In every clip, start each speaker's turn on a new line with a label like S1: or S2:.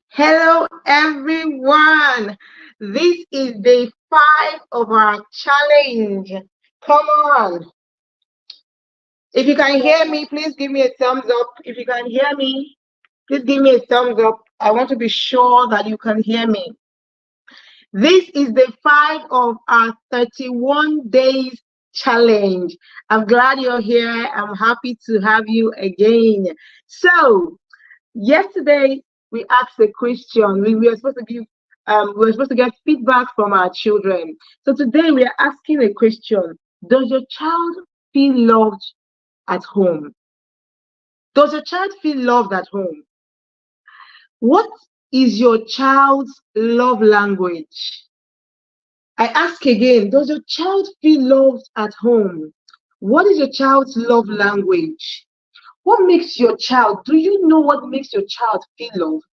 S1: Hello, everyone. This is day 5 of our challenge. Come on. If you can hear me, please give me a thumbs up. If you can hear me, please give me a thumbs up. I want to be sure that you can hear me. This is day 5 of our 31 days challenge. I'm glad you're here. I'm happy to have you again. So, yesterday we asked a question. We were supposed to get feedback from our children. So today we are asking a question. Does your child feel loved at home? Does your child feel loved at home? What is your child's love language? I ask again, does your child feel loved at home? What is your child's love language? What makes your child, do you know what makes your child feel loved?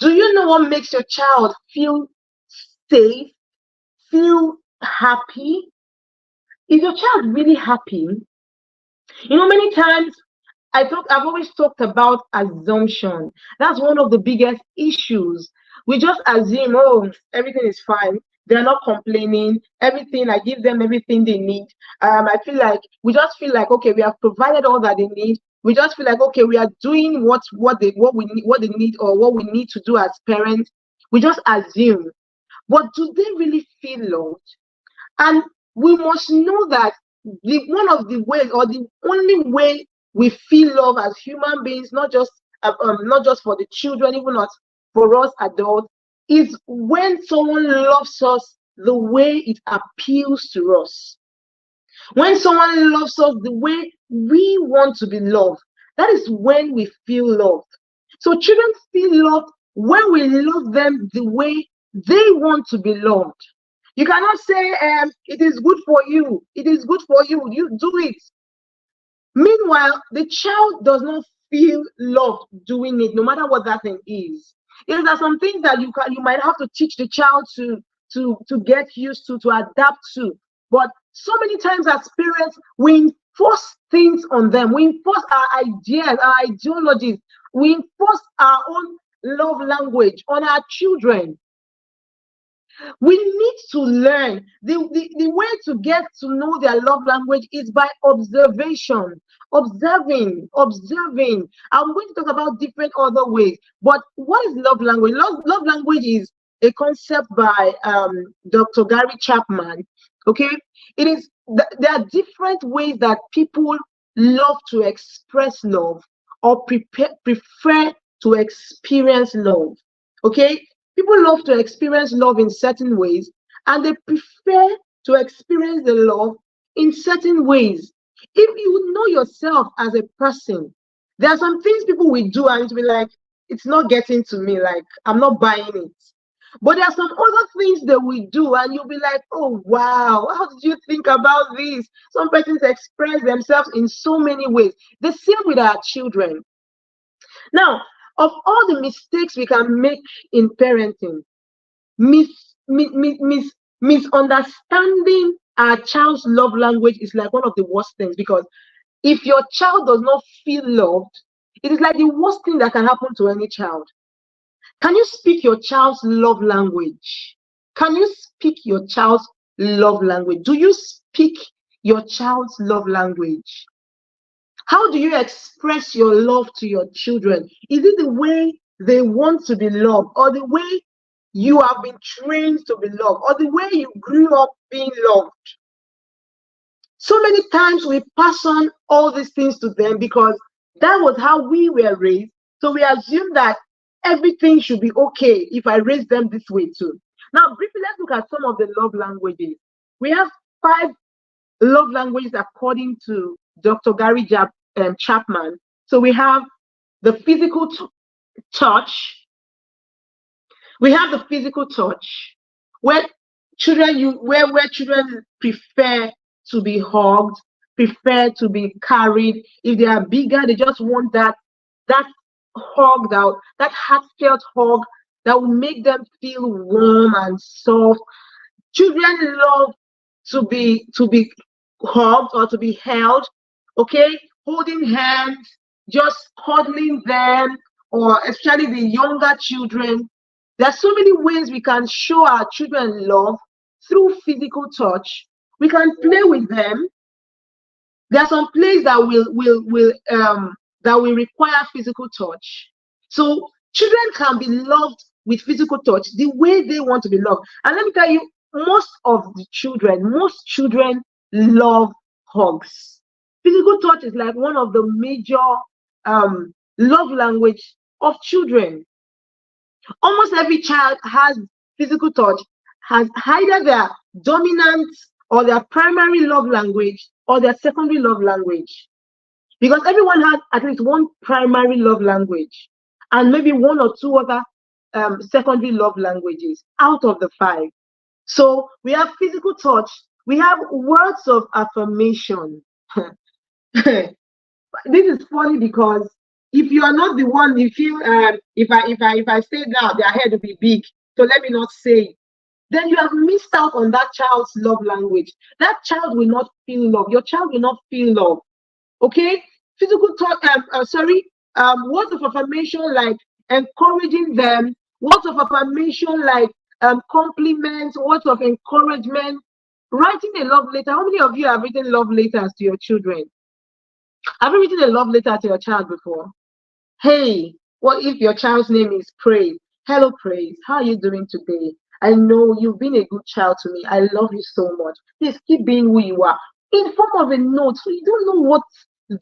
S1: Do you know what makes your child feel safe, feel happy? Is your child really happy? Many times I've always talked about assumption. That's one of the biggest issues. We just assume, oh, everything is fine. They're not complaining. Everything, I give them everything they need. We just feel like, okay, we have provided all that they need. We just feel like, okay, we are doing what they need, or what we need to do as parents. We just assume. But do they really feel loved? And we must know that one of the ways, or the only way we feel love as human beings, not just for the children, even not for us adults, is when someone loves us the way it appeals to us. When someone loves us the way we want to be loved, that is when we feel loved. So children feel loved when we love them the way they want to be loved. You cannot say, it is good for you. It is good for you. You do it. Meanwhile, the child does not feel loved doing it, no matter what that thing is. There are some things that you might have to teach the child to get used to adapt to. But so many times as parents, we enforce things on them. We enforce our ideas, our ideologies. We enforce our own love language on our children. We need to learn. The way to get to know their love language is by observation. Observing. I'm going to talk about different other ways. But what is love language? Love language is a concept by Dr. Gary Chapman. Okay? There are different ways that people love to express love, or prefer to experience love. Okay? People love to experience love in certain ways, and they prefer to experience the love in certain ways. If you know yourself as a person, there are some things people will do and it'll be like, it's not getting to me, like I'm not buying it. But there are some other things that we do and you'll be like, oh wow, how did you think about this? Some persons express themselves in so many ways. The same with our children. Now, of all the mistakes we can make in parenting, misunderstanding our child's love language is like one of the worst things, because if your child does not feel loved, it is like the worst thing that can happen to any child. Can you speak your child's love language? Can you speak your child's love language? Do you speak your child's love language? How do you express your love to your children? Is it the way they want to be loved, or the way you have been trained to be loved, or the way you grew up being loved? So many times we pass on all these things to them because that was how we were raised. So we assume that everything should be okay if I raise them this way too. Now, briefly, let's look at some of the love languages. We have 5 love languages according to Dr. Gary Chapman. So we have the physical touch. We have the physical touch, where children prefer to be hugged, prefer to be carried. If they are bigger, they just want that hug, that heartfelt hug that will make them feel warm and soft. Children love to be hugged or to be held, okay? Holding hands, just cuddling them, or especially the younger children, there are so many ways we can show our children love through physical touch. We can play with them. There are some plays that will require physical touch. So children can be loved with physical touch the way they want to be loved. And let me tell you, most children love hugs. Physical touch is like one of the major love language of children. Almost every child has physical touch, has either their dominant or their primary love language or their secondary love language. Because everyone has at least one primary love language and maybe one or two other secondary love languages out of the five. So we have physical touch, we have words of affirmation. This is funny because if you are not the one, you feel if I say now, their head will be big. So let me not say. Then you have missed out on that child's love language. That child will not feel love. Your child will not feel love. Okay? Physical talk. Words of affirmation like encouraging them. Words of affirmation like compliments. Words of encouragement. Writing a love letter. How many of you have written love letters to your children? Have you written a love letter to your child before? Hey, what if your child's name is Praise? Hello, Praise. How are you doing today? I know you've been a good child to me. I love you so much. Please keep being who you are. In form of a note, so you don't know what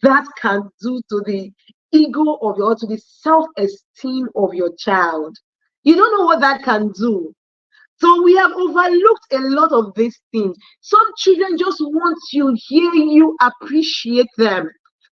S1: that can do to the ego of your, to the self-esteem of your child. You don't know what that can do. So we have overlooked a lot of these things. Some children just want to hear you appreciate them.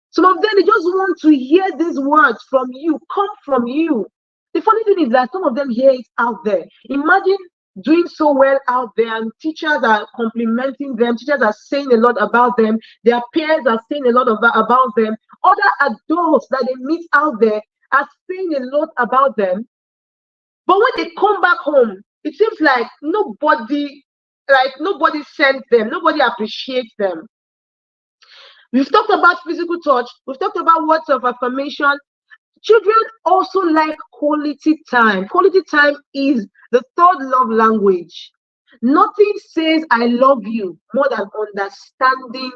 S1: Some of them, they just want to hear these words from you, come from you. The funny thing is that some of them hear it out there. Imagine doing so well out there and teachers are complimenting them, teachers are saying a lot about them, their peers are saying a lot about them, other adults that they meet out there are saying a lot about them. But when they come back home, it seems like nobody sent them, nobody appreciates them. We've talked about physical touch. We've talked about words of affirmation. Children also like quality time. Quality time is the third love language. Nothing says I love you more than understanding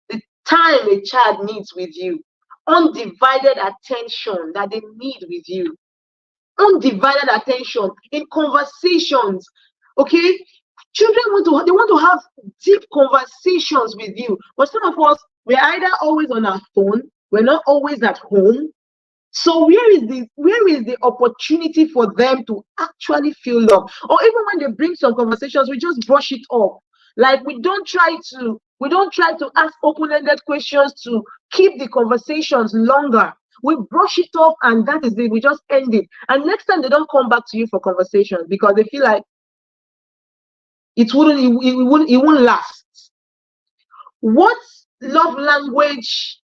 S1: the time a child needs with you. Undivided attention that they need with you. Undivided attention in conversations. Okay? Children want to have deep conversations with you. But some of us, we're either always on our phone, we're not always at home. So where is the opportunity for them to actually feel love? Or even when they bring some conversations, we just brush it off. Like we don't try to ask open-ended questions to keep the conversations longer. We brush it off and that is it. We just end it. And next time they don't come back to you for conversations because they feel like it won't last. What love language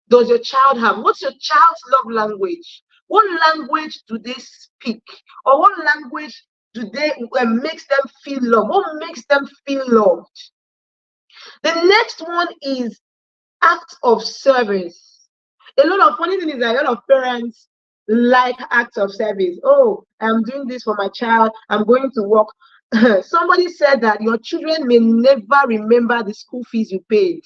S1: does your child have? What's your child's love language? What language do they speak? Or what language do they makes them feel loved? What makes them feel loved? The next one is act of service. A lot of funny thing is that a lot of parents like acts of service. Oh, I'm doing this for my child. I'm going to work. Somebody said that your children may never remember the school fees you paid.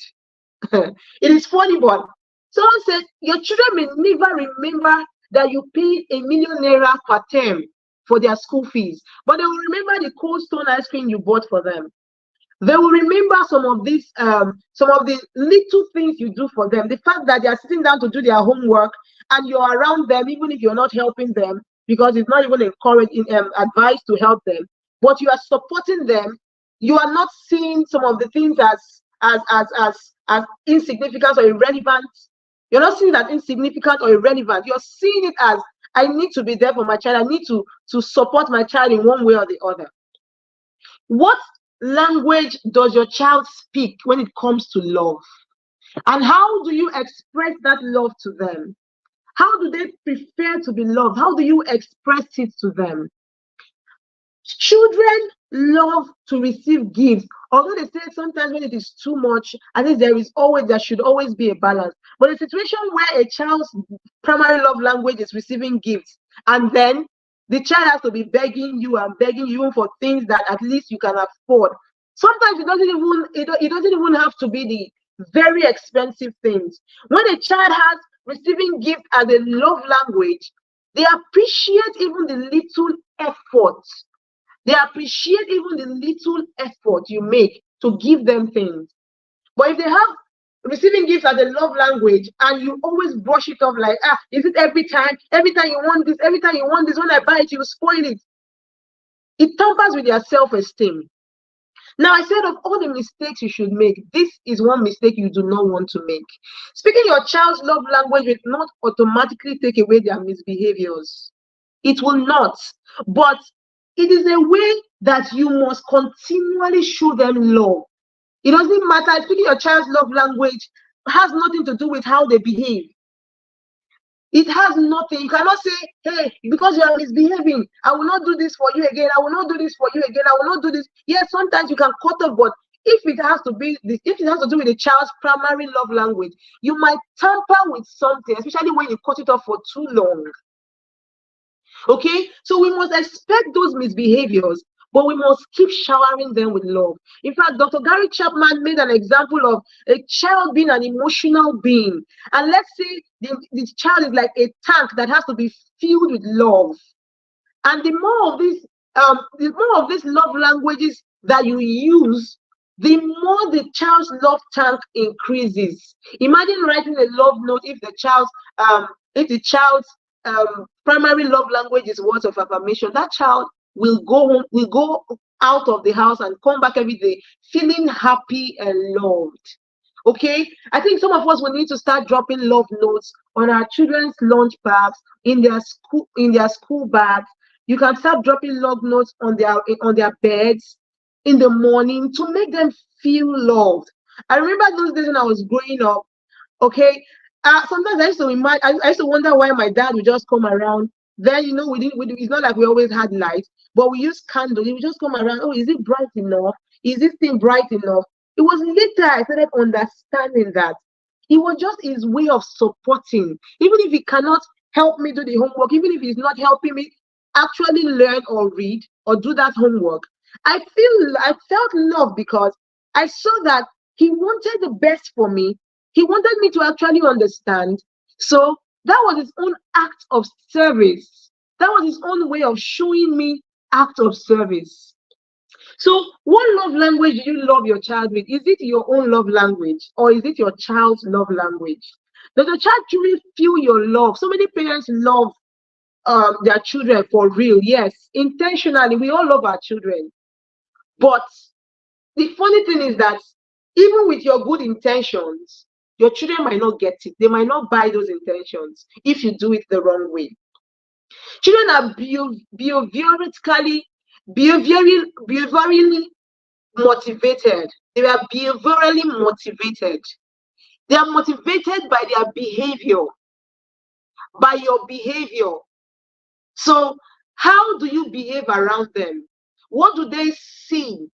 S1: It is funny, but someone said your children may never remember that you paid ₦1 million per term for their school fees, but they will remember the Cold Stone ice cream you bought for them. They will remember some of the little things you do for them. The fact that they are sitting down to do their homework and you're around them, even if you're not helping them, because it's not even encouraged advised to help them, but you are supporting them. You are not seeing some of the things as insignificant or irrelevant. You're not seeing it as insignificant or irrelevant. You're seeing it as I need to be there for my child. I need to support my child in one way or the other. What language does your child speak when it comes to love? And how do you express that love to them? How do they prefer to be loved? How do you express it to them? Children love to receive gifts. Although they say sometimes when it is too much, I think there should always be a balance. But a situation where a child's primary love language is receiving gifts, and then the child has to be begging you and begging you for things that at least you can afford. Sometimes it doesn't even have to be the very expensive things. When a child has receiving gift as a love language, they appreciate even the little effort. They appreciate even the little effort you make to give them things. But if they have receiving gifts as a love language and you always brush it off like, is it every time? Every time you want this, every time you want this, when I buy it, you spoil it. It tampers with their self-esteem. Now, I said of all the mistakes you should make, this is one mistake you do not want to make. Speaking your child's love language will not automatically take away their misbehaviors. It will not. But it is a way that you must continually show them love. It doesn't matter. Speaking your child's love language has nothing to do with how they behave. It has nothing. You cannot say, hey, because you are misbehaving, I will not do this for you again. I will not do this for you again. I will not do this. Yes, sometimes you can cut off, but if it has to do with the child's primary love language, you might tamper with something, especially when you cut it off for too long. Okay, so we must expect those misbehaviors, but we must keep showering them with love. In fact, Dr. Gary Chapman made an example of a child being an emotional being. And let's say the child is like a tank that has to be filled with love. And the more of these love languages that you use, the more the child's love tank increases. Imagine writing a love note if the child's primary love language is words of affirmation. That child will go out of the house and come back every day feeling happy and loved. Okay, I think some of us will need to start dropping love notes on our children's lunch bags, in their school bags. You can start dropping love notes on their beds in the morning to make them feel loved. I remember those days when I was growing up. Okay, sometimes I used to wonder why my dad would just come around. Then it's not like we always had lights, but we used candles. He would just come around. Oh, is it bright enough? Is this thing bright enough? It was later I started understanding that it was just his way of supporting. Even if he cannot help me do the homework, even if he's not helping me actually learn or read or do that homework, I felt love because I saw that he wanted the best for me. He wanted me to actually understand. So that was his own act of service. That was his own way of showing me act of service. So what love language do you love your child with? Is it your own love language or is it your child's love language? Does the child truly feel your love? So many parents love their children for real. Yes, intentionally, we all love our children. But the funny thing is that even with your good intentions, your children might not get it. They might not buy those intentions if you do it the wrong way. Children are behaviorally motivated. They are behaviorally motivated. They are motivated by their behavior, by your behavior. So how do you behave around them? What do they see?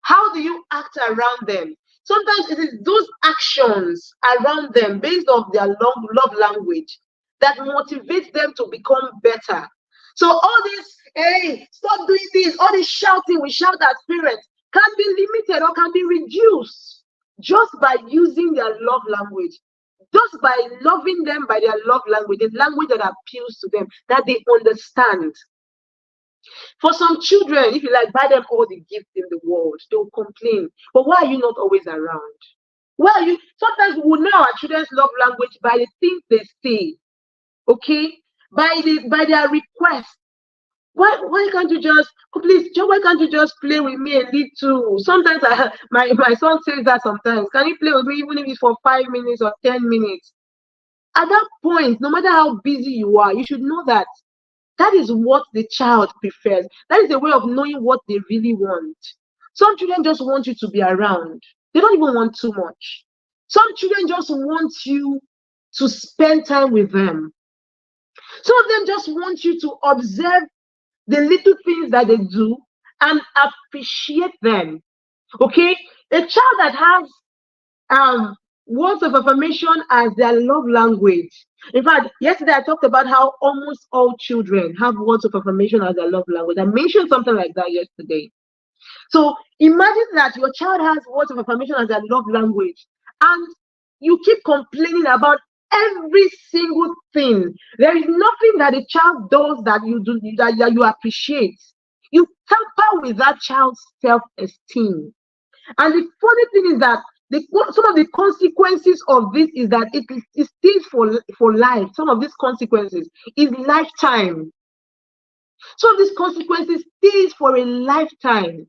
S1: How do you act around them? Sometimes it is those actions around them based on their love language that motivates them to become better. So all this, hey, stop doing this, all this shouting we shout at parents can be limited or can be reduced just by using their love language, just by loving them by their love language, the language that appeals to them, that they understand. For some children, if you like, buy them all the gifts in the world, they'll complain. But why are you not always around? Why are you? Sometimes we know our children's love language by the things they say, okay? By their request. Why can't you just, please, Joe, why can't you just play with me a little? Sometimes my son says that sometimes. Can you play with me even if it's for 5 minutes or 10 minutes? At that point, no matter how busy you are, you should know that that is what the child prefers. That is a way of knowing what they really want. Some children just want you to be around. They don't even want too much. Some children just want you to spend time with them. Some of them just want you to observe the little things that they do and appreciate them. Okay, a child that has um words of affirmation as their love language. In fact, yesterday I talked about how almost all children have words of affirmation as their love language. I mentioned something like that yesterday. So imagine that your child has words of affirmation as their love language, and you keep complaining about every single thing. There is nothing that a child does that you do that you appreciate. You tamper with that child's self-esteem. And the funny thing is that some of the consequences of this is that it stays for life. Some of these consequences is lifetime. Some of these consequences stays for a lifetime.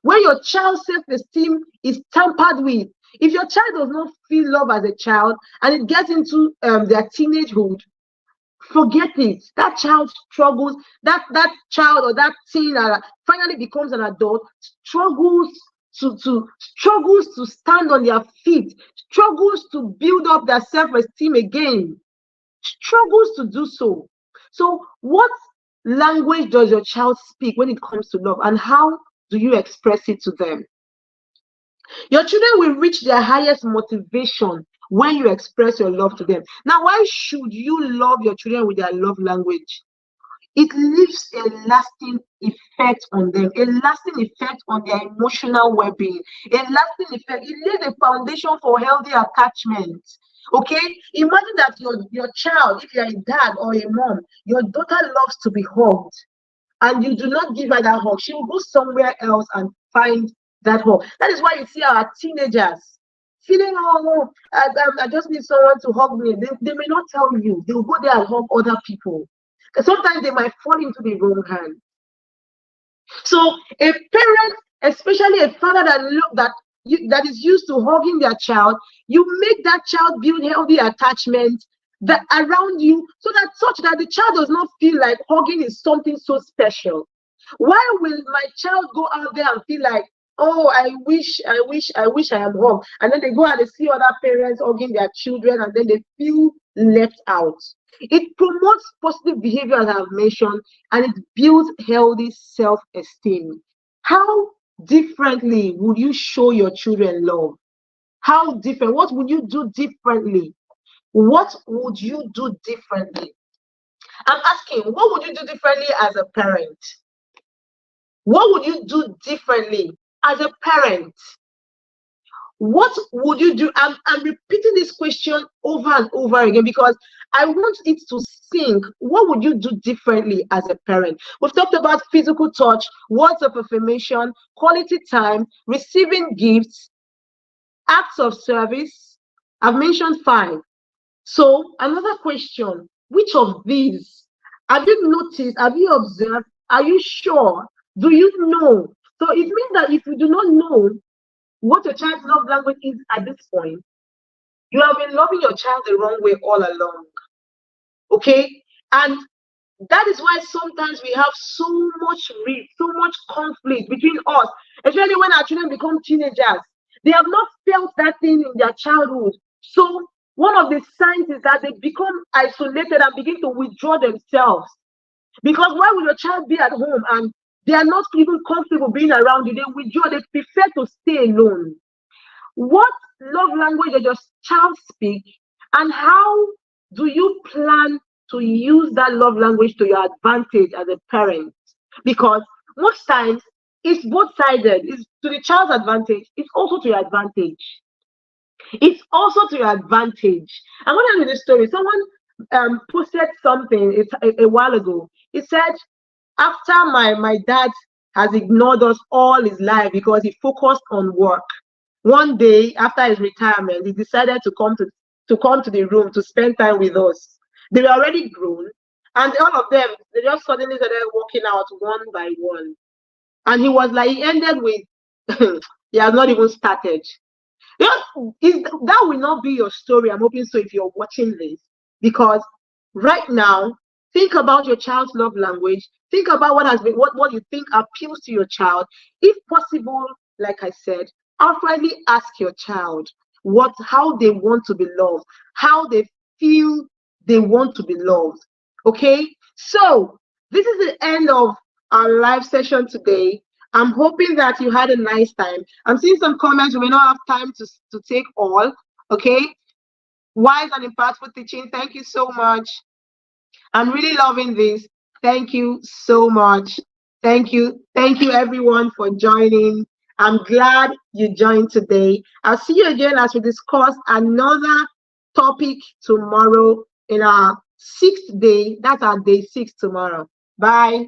S1: When your child's self-esteem is tampered with, if your child does not feel love as a child and it gets into their teenagehood, forget it. That child struggles, that child or that teen that finally becomes an adult struggles to stand on their feet, struggles to build up their self-esteem again, struggles to do so. So what language does your child speak when it comes to love, and how do you express it to them? Your children will reach their highest motivation when you express your love to them. Now, why should you love your children with their love language? It leaves a lasting effect on them, a lasting effect on their emotional well-being, a lasting effect. It lays a foundation for healthy attachment. Okay, imagine that your child, if you're a dad or a mom, your daughter loves to be hugged, and you do not give her that hug. She will go somewhere else and find that hug. That is why you see our teenagers feeling, oh, I just need someone to hug me. They may not tell you. They will go there and hug other people. Sometimes they might fall into the wrong hand. So a parent, especially a father that is used to hugging their child, you make that child build healthy attachment that around you, so that such that the child does not feel like hugging is something so special. Why will my child go out there and feel like, oh, I wish I am home, and then they go and they see other parents hugging their children, and then they feel left out? It promotes positive behavior, as I've mentioned, and it builds healthy self-esteem. How differently would you show your children love? How different? What would you do differently? What would you do differently? I'm asking, what would you do differently as a parent? What would you do differently as a parent? What would you do? I'm repeating this question over and over again because I want it to sink. What would you do differently as a parent? We've talked about physical touch, words of affirmation, quality time, receiving gifts, acts of service. I've mentioned 5. So another question, which of these have you noticed? Have you observed? Are you sure? Do you know? So it means that if you do not know what your child's love language is at this point, you have been loving your child the wrong way all along. Okay? And that is why sometimes we have so much rift, so much conflict between us, especially when our children become teenagers. They have not felt that thing in their childhood. So one of the signs is that they become isolated and begin to withdraw themselves. Because why would your child be at home and they are not even comfortable being around you? They withdraw, they prefer to stay alone. What love language does your child speak, and how do you plan to use that love language to your advantage as a parent? Because most times it's both sided. It's to the child's advantage, it's also to your advantage. It's also to your advantage. I'm going to tell you this story. Someone posted something a while ago. He said, after my dad has ignored us all his life because he focused on work, one day after his retirement, he decided to come to the room to spend time with us. They were already grown, and all of them, they just suddenly started walking out one by one. And he ended with, he has not even started. That will not be your story. I'm hoping so if you're watching this, because right now, think about your child's love language. Think about what you think appeals to your child. If possible, like I said, outrightly ask your child how they want to be loved, how they feel they want to be loved. Okay, so this is the end of our live session today. I'm hoping that you had a nice time. I'm seeing some comments. We may not have time to take all. Okay. Wise and impactful teaching. Thank you so much. I'm really loving this. Thank you so much. Thank you. Thank you, everyone, for joining. I'm glad you joined today. I'll see you again as we discuss another topic tomorrow in our 6th day. That's our day 6 tomorrow. Bye.